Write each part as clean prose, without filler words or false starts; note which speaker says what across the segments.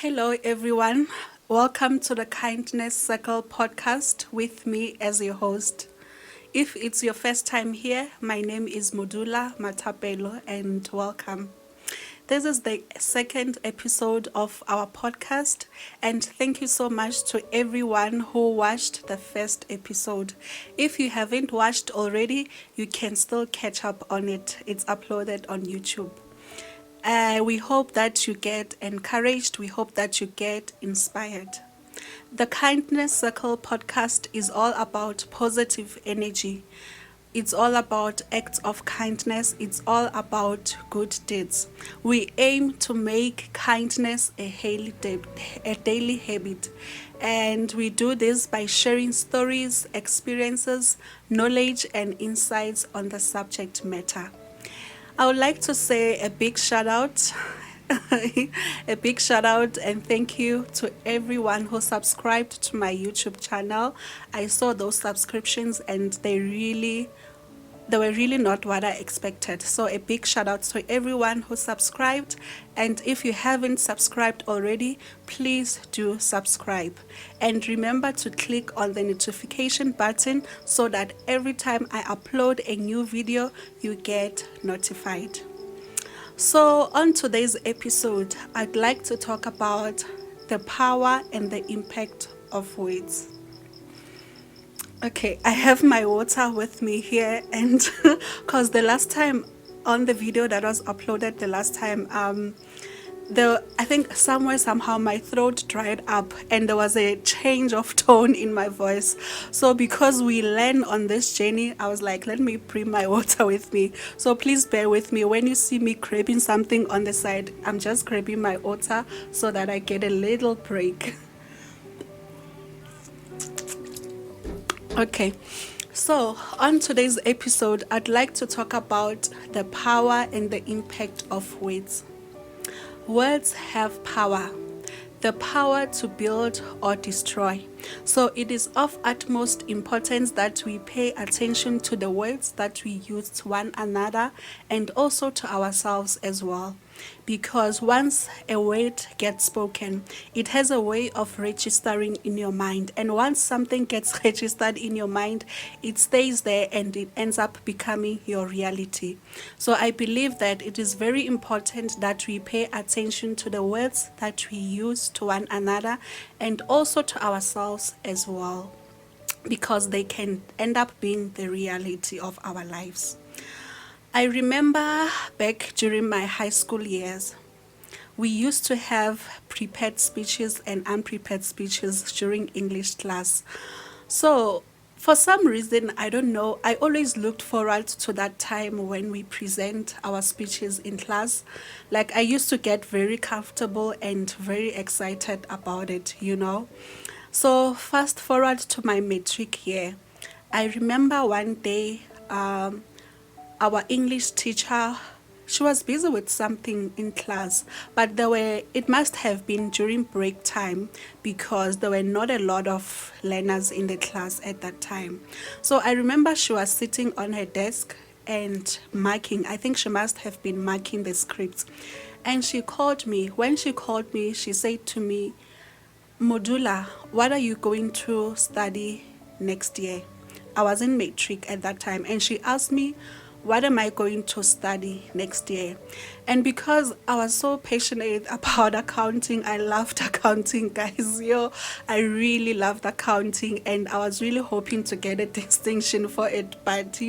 Speaker 1: Hello, everyone. Welcome to the Kindness Circle podcast with me as your host. If it's your first time here, my name is Modula Matapelo and welcome. This is the second episode of our podcast, and thank you so much to everyone who watched the first episode. If you haven't watched already, you can still catch up on it. It's uploaded on YouTube. We hope that you get encouraged. We hope that you get inspired. The Kindness Circle podcast is all about positive energy. It's all about acts of kindness. It's all about good deeds. We aim to make kindness a daily habit. And we do this by sharing stories, experiences, knowledge, and insights on the subject matter. I would like to say a big shout out, and thank you to everyone who subscribed to my YouTube channel. I saw those subscriptions and they were really not what I expected. So a big shout out to everyone who subscribed. And if you haven't subscribed already, please do subscribe. And remember to click on the notification button so that every time I upload a new video, you get notified. So on today's episode, I'd like to talk about the power and the impact of words. Okay, I have my water with me here, and because the last time on the video that was uploaded the last time, I think somehow my throat dried up and there was a change of tone in my voice. So because we learn on this journey, I was like, let me bring my water with me. So please bear with me. When you see me grabbing something on the side, I'm just grabbing my water so that I get a little break. Okay, so on today's episode, I'd like to talk about the power and the impact of words. Words have power, the power to build or destroy. So it is of utmost importance that we pay attention to the words that we use to one another and also to ourselves as well. Because once a word gets spoken, it has a way of registering in your mind. And once something gets registered in your mind, it stays there and it ends up becoming your reality. So I believe that it is very important that we pay attention to the words that we use to one another and also to ourselves as well, because they can end up being the reality of our lives. I remember back during my high school years, we used to have prepared speeches and unprepared speeches during English class. So for some reason, I don't know, I always looked forward to that time when we present our speeches in class. Like I used to get very comfortable and very excited about it. So fast forward to my matric year. I remember one day, our English teacher, she was busy with something in class, but it must have been during break time because there were not a lot of learners in the class at that time. So I remember she was sitting on her desk and marking. I think she must have been marking the scripts. And she called me. When she called me, she said to me, Modula, what are you going to study next year? I was in matric at that time, and she asked me, what am I going to study next year? And because I was so passionate about accounting, I loved accounting, guys. I really loved accounting, and I was really hoping to get a distinction for it. But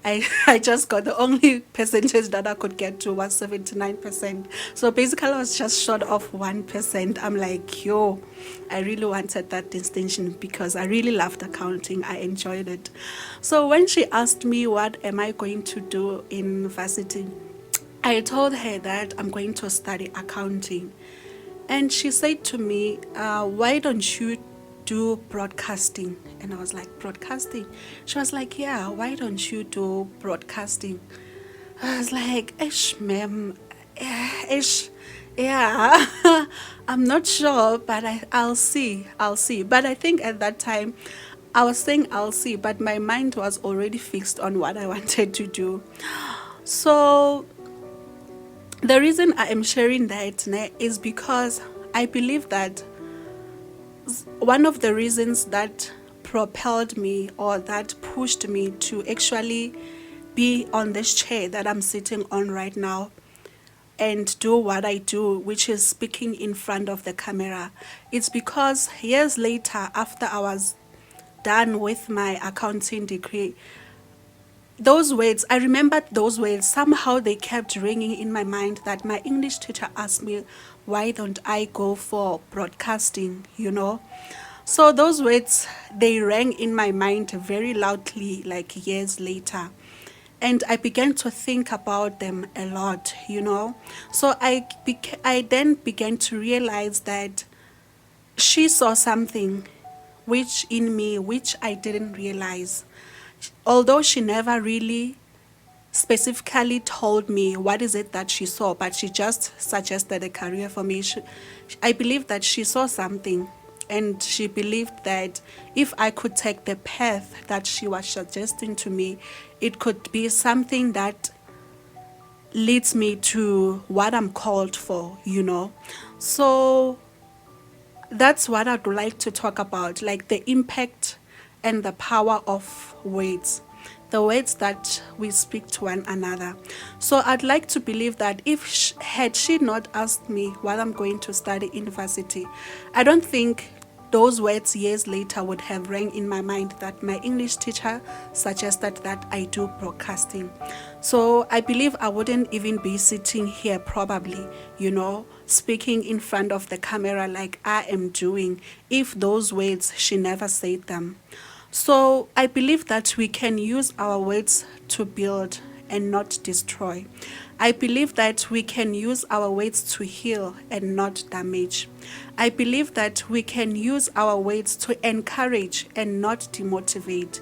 Speaker 1: I just got the only percentage that I could get to was 79%. So basically, I was just short of 1%. I'm like, I really wanted that distinction because I really loved accounting. I enjoyed it. So when she asked me what am I going to do in university, I told her that I'm going to study accounting. And she said to me, why don't you do broadcasting? And I was like, broadcasting? She was like, yeah, why don't you do broadcasting? I was like, ish, ma'am, ish. Yeah, I'm not sure, but I'll see. But I think at that time, I was saying I'll see, but my mind was already fixed on what I wanted to do. So the reason I am sharing that is because I believe that one of the reasons that propelled me or that pushed me to actually be on this chair that I'm sitting on right now and do what I do, which is speaking in front of the camera, it's because years later, after I was done with my accounting degree, those words, I remembered those words, somehow they kept ringing in my mind, that my English teacher asked me, why don't I go for broadcasting, So those words, they rang in my mind very loudly, like years later. And I began to think about them a lot. So I then began to realize that she saw something which in me, which I didn't realize. Although she never really specifically told me what is it that she saw, but she just suggested a career for me. I believe that she saw something, and she believed that if I could take the path that she was suggesting to me, it could be something that leads me to what I'm called for. So that's what I'd like to talk about, like the impact and the power of words, the words that we speak to one another. So I'd like to believe that had she not asked me what I'm going to study in university, I don't think those words years later would have rang in my mind, that my English teacher suggested that I do broadcasting. So I believe I wouldn't even be sitting here probably, speaking in front of the camera like I am doing, if those words, she never said them. So I believe that we can use our words to build and not destroy. I believe that we can use our words to heal and not damage. I believe that we can use our words to encourage and not demotivate,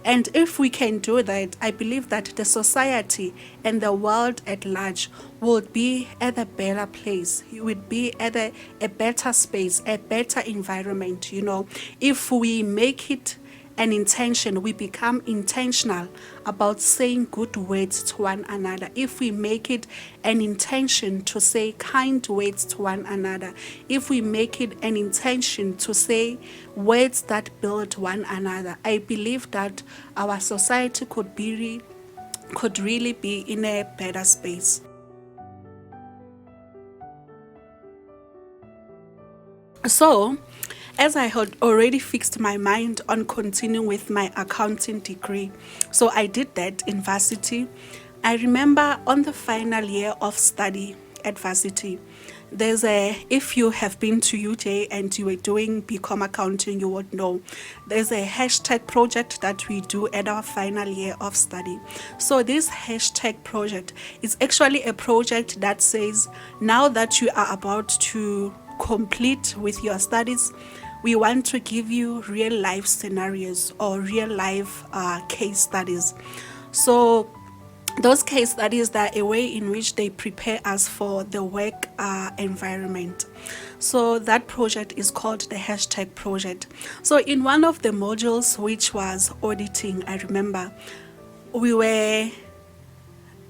Speaker 1: And if we can do that, I believe that the society and the world at large would be at a better place. It would be at a better space, a better environment, If we make it an intention, we become intentional about saying good words to one another. If we make it an intention to say kind words to one another, if we make it an intention to say words that build one another, I believe that our society could really be in a better space. So, as I had already fixed my mind on continuing with my accounting degree, so I did that in varsity. I remember on the final year of study at varsity, if you have been to UJ and you were doing BCom accounting, you would know there's a hashtag project that we do at our final year of study. So this hashtag project is actually a project that says, now that you are about to complete with your studies, we want to give you real life scenarios or real life case studies. So those case studies are a way in which they prepare us for the work environment. So that project is called the hashtag project. So in one of the modules, which was auditing, I remember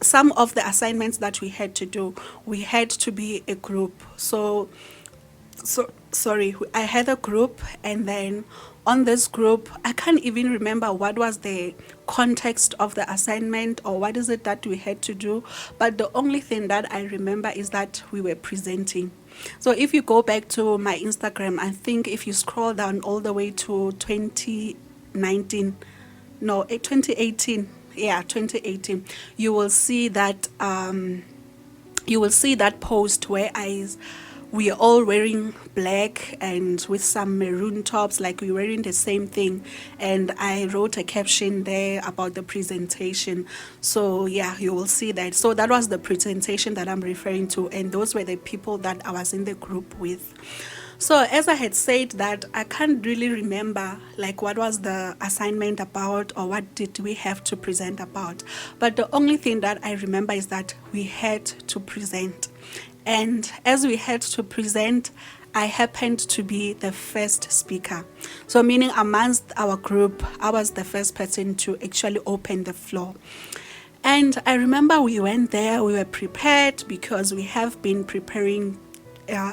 Speaker 1: some of the assignments that we had to do, we had to be a group. I had a group, and then on this group, I can't even remember what was the context of the assignment or what is it that we had to do, but the only thing that I remember is that we were presenting. So if you go back to my Instagram, I think if you scroll down all the way to 2018, you will see that post where we are all wearing black and with some maroon tops, like we're wearing the same thing. And I wrote a caption there about the presentation. So yeah, you will see that. So that was the presentation that I'm referring to. And those were the people that I was in the group with. So as I had said that, I can't really remember like what was the assignment about or what did we have to present about. But the only thing that I remember is that we had to present. And as we had to present, I happened to be the first speaker. So meaning amongst our group, I was the first person to actually open the floor. And I remember we went there, we were prepared because we have been preparing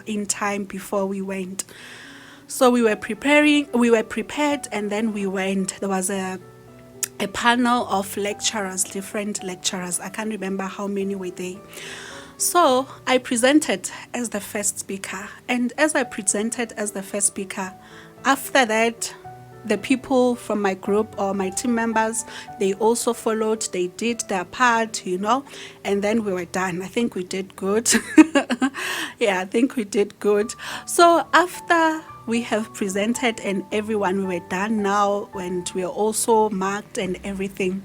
Speaker 1: in time before we went. So we were prepared, and then we went. There was a panel of lecturers, different lecturers. I can't remember how many were there. So I presented as the first speaker. And as I presented as the first speaker, after that, the people from my group or my team members, they also followed. They did their part, and then we were done. I think we did good. Yeah, I think we did good. So after we have presented and everyone, we were done now, and we are also marked and everything.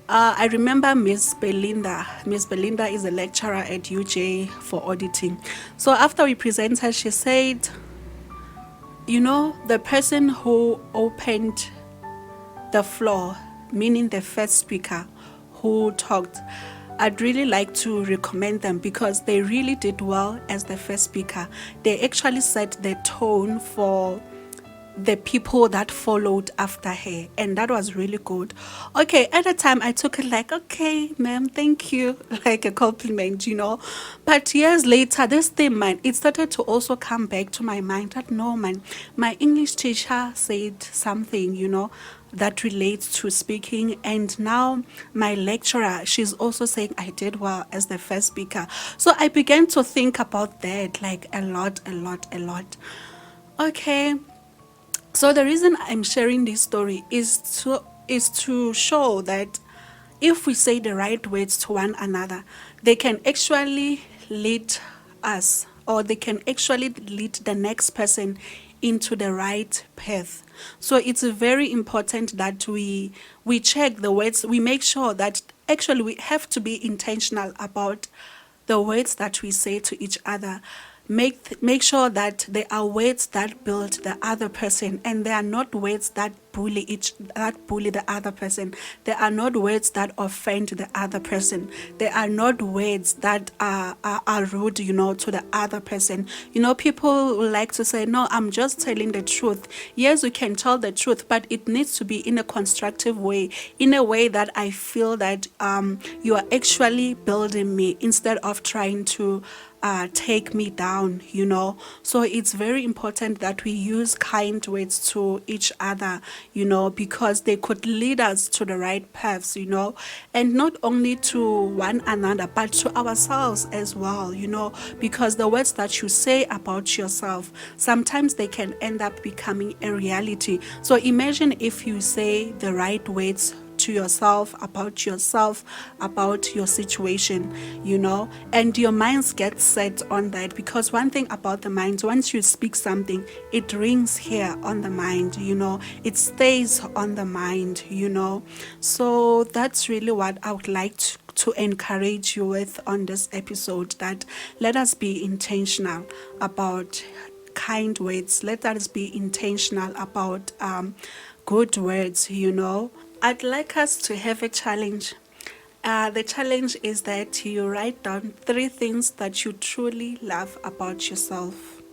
Speaker 1: I remember Miss Belinda. Miss Belinda is a lecturer at UJ for auditing. So after we presented, she said, the person who opened the floor, meaning the first speaker who talked, I'd really like to recommend them because they really did well as the first speaker. They actually set the tone for the people that followed after her, and that was really good. Okay, at the time I took it like, okay, ma'am, thank you, like a compliment, But years later, this thing, man, it started to also come back to my mind that no, man, my English teacher said something, that relates to speaking, and now my lecturer, she's also saying I did well as the first speaker. So I began to think about that like a lot. Okay, so the reason I'm sharing this story is to show that if we say the right words to one another, they can actually lead us, or they can actually lead the next person into the right path. So it's very important that we check the words. We make sure that actually we have to be intentional about the words that we say to each other. Make sure that they are words that build the other person, and they are not words that bully the other person. They are not words that offend the other person. They are not words that are rude, to the other person. People will like to say, no, I'm just telling the truth. Yes, we can tell the truth, but it needs to be in a constructive way, in a way that I feel that you are actually building me instead of trying to take me down, So it's very important that we use kind words to each other, because they could lead us to the right paths, and not only to one another, but to ourselves as well, because the words that you say about yourself, sometimes they can end up becoming a reality. So imagine if you say the right words to yourself, about your situation, and your minds get set on that. Because one thing about the mind, once you speak something, it rings here on the mind, it stays on the mind, So that's really what I would like to encourage you with on this episode, that let us be intentional about kind words. Let us be intentional about good words, I'd like us to have a challenge. The challenge is that you write down 3 things that you truly love about yourself.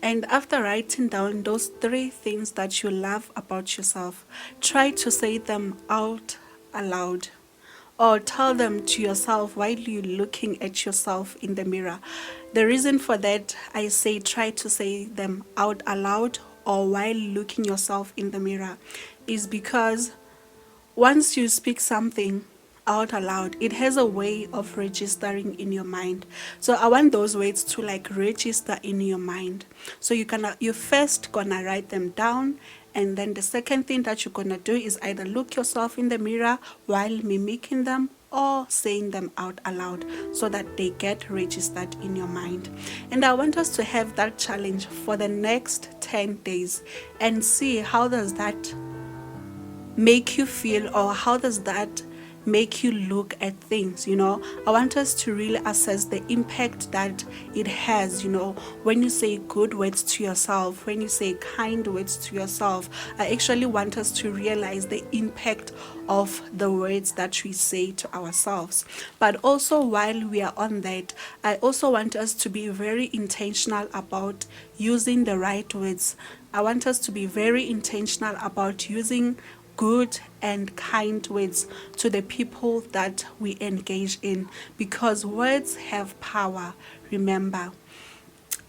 Speaker 1: And after writing down those 3 things that you love about yourself, try to say them out aloud, or tell them to yourself while you're looking at yourself in the mirror. The reason for that, I say try to say them out aloud or while looking yourself in the mirror, is because once you speak something out aloud, it has a way of registering in your mind. So I want those words to register in your mind. So you first gonna write them down, and then the second thing that you're gonna do is either look yourself in the mirror while mimicking them or saying them out aloud, so that they get registered in your mind. And I want us to have that challenge for the next 10 days and see how does that make you feel, or how does that make you look at things. I want us to really assess the impact that it has, when you say good words to yourself, when you say kind words to yourself. I actually want us to realize the impact of the words that we say to ourselves. But also, while we are on that, I also want us to be very intentional about using the right words. I want us to be very intentional about using good and kind words to the people that we engage in, because words have power. Remember,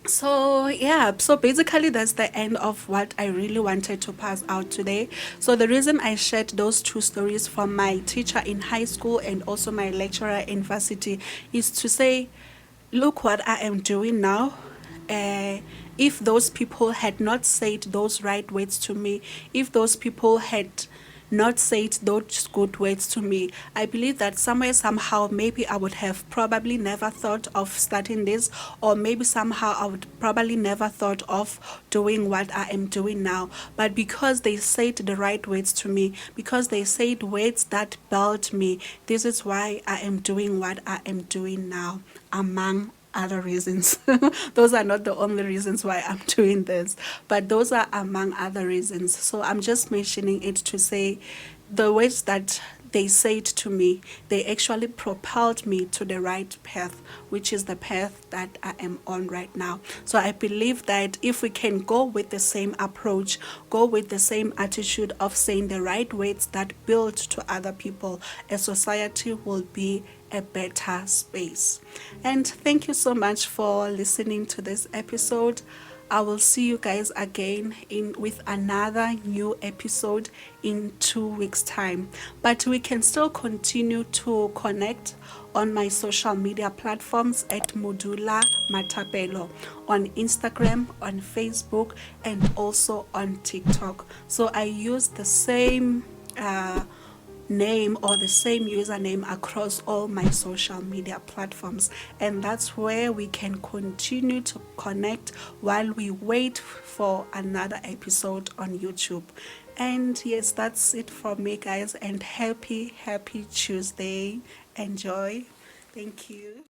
Speaker 1: So yeah, so basically that's the end of what I really wanted to pass out today. So the reason I shared those two stories from my teacher in high school and also my lecturer in varsity is to say, look what I am doing now. uh, if those people had not said those right words to me, if those people had not said those good words to me, I believe that somewhere, somehow, maybe I would have probably never thought of starting this, or maybe somehow I would probably never thought of doing what I am doing now. But because they said the right words to me, because they said words that built me, this is why I am doing what I am doing now, among other reasons. Those are not the only reasons why I'm doing this, but those are among other reasons. So I'm just mentioning it to say the words that they said to me, they actually propelled me to the right path, which is the path that I am on right now. So I believe that if we can go with the same approach, go with the same attitude of saying the right words that build to other people, a society will be a better space. And thank you so much for listening to this episode. I will see you guys again in with another new episode in 2 weeks time. But we can still continue to connect on my social media platforms at Modula Matapelo on Instagram, on Facebook, and also on TikTok. So I use the same name or the same username across all my social media platforms, and that's where we can continue to connect while we wait for another episode on YouTube. And yes, that's it for me, guys, and happy Tuesday. Enjoy. Thank you.